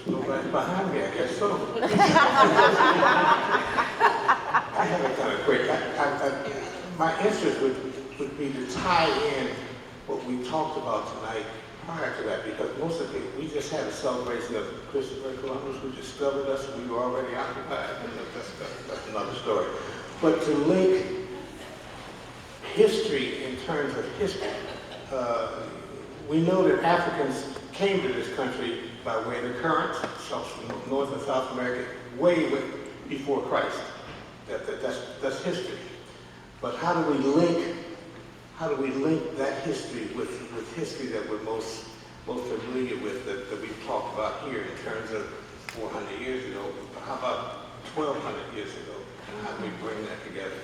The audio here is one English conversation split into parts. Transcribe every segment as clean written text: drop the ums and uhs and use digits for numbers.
Nobody's behind me, I guess so. I have a kind of quick. My interest would be to tie in what we talked about tonight prior to that, because most of it, we just had a celebration of Christopher Columbus, who discovered us, and we were already occupied. That's another story. But to link history in terms of history, we know that Africans came to this country by way of the currents, North and South America, way before Christ. That's history. But how do we link that history with history that we're most familiar with, that we've talked about here in terms of 400 years ago? How about 1,200 years ago? How do we bring that together?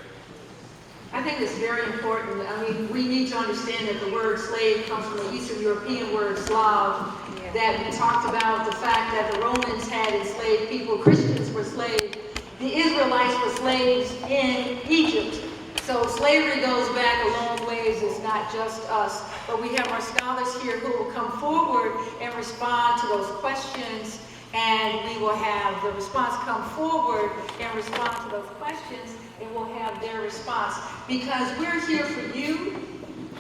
I think it's very important. I mean, we need to understand that the word slave comes from the Eastern European word Slav, that we talked about the fact that the Romans had enslaved people, Christians were slaves, the Israelites were slaves in Egypt. So slavery goes back a long ways. It's not just us, but we have our scholars here who will come forward and respond to those questions, and we will have the response come forward and respond to those questions, and we'll have their response. Because we're here for you.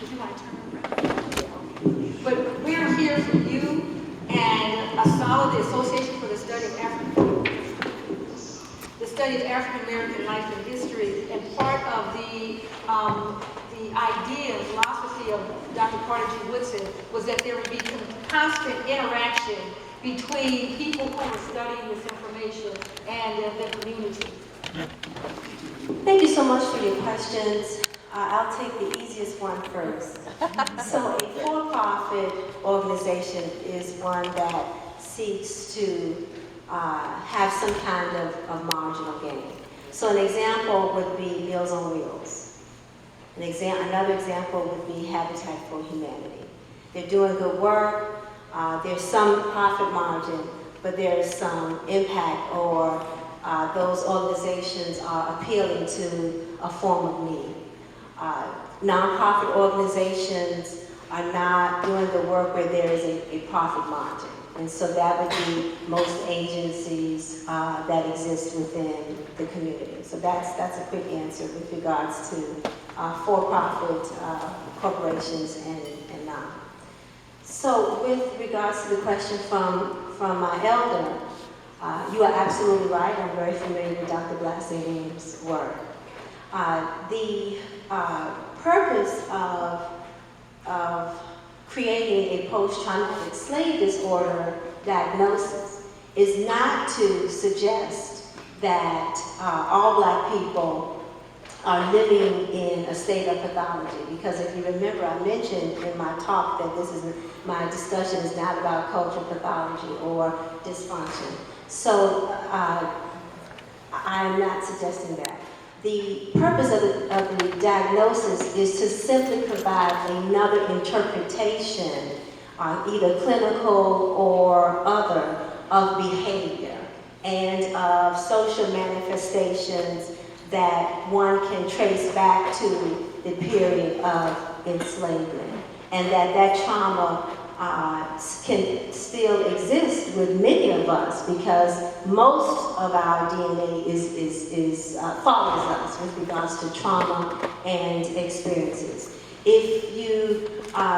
Would you want to turn around? But we're here for you, and ASALH, the Association for the Study of African American life and history, and part of the idea and philosophy of Dr. Carter G. Woodson was that there would be constant interaction between people who were studying this information and the community. Thank you so much for your questions. I'll take the easiest one first. So a for-profit organization is one that seeks to have some kind of marginal gain. So an example would be Meals on Wheels. Another example would be Habitat for Humanity. They're doing good work. There's some profit margin, but there's some impact, or those organizations are appealing to a form of need. Nonprofit organizations are not doing the work where there is a profit margin. And so that would be most agencies that exist within the community. So that's a quick answer with regards to for-profit corporations and not. So with regards to the question from my elder, you are absolutely right. I'm very familiar with Dr. Blassingham's work. The purpose of creating a post-traumatic slave disorder diagnosis is not to suggest that all Black people are living in a state of pathology. Because if you remember, I mentioned in my talk that my discussion is not about cultural pathology or dysfunction. So I am not suggesting that. The purpose of the diagnosis is to simply provide another interpretation, either clinical or other, of behavior and of social manifestations that one can trace back to the period of enslavement, and that trauma can still exist with many of us, because most of our DNA follows us with regards to trauma and experiences. If you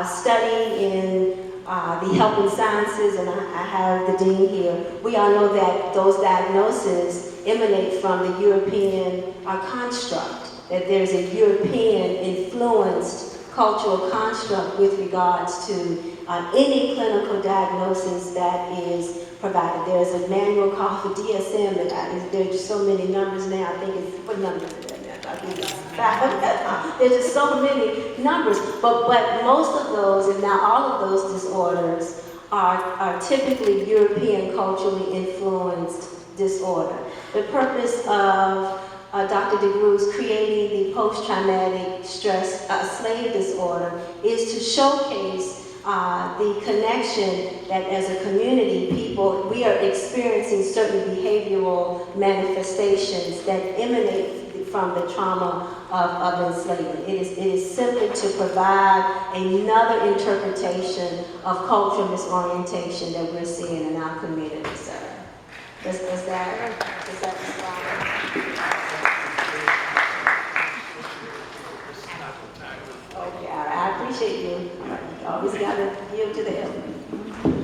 study in the helping sciences, and I have the dean here, we all know that those diagnoses emanate from the European construct, that there's a European influenced cultural construct with regards to any clinical diagnosis that is provided. There's a manual called for DSM, and there's so many numbers now. I think it's, what number is it now? I think it's 5. There's just so many numbers, but most of those, if not all of those disorders, are typically European culturally influenced disorder. The purpose of Dr. DeGroo's creating the post-traumatic stress slave disorder is to showcase the connection that as a community, we are experiencing certain behavioral manifestations that emanate from the trauma of enslavement. It is simply to provide another interpretation of cultural misorientation that we're seeing in our community. So Does that respond? Okay, I appreciate you. You always gotta yield to the elder.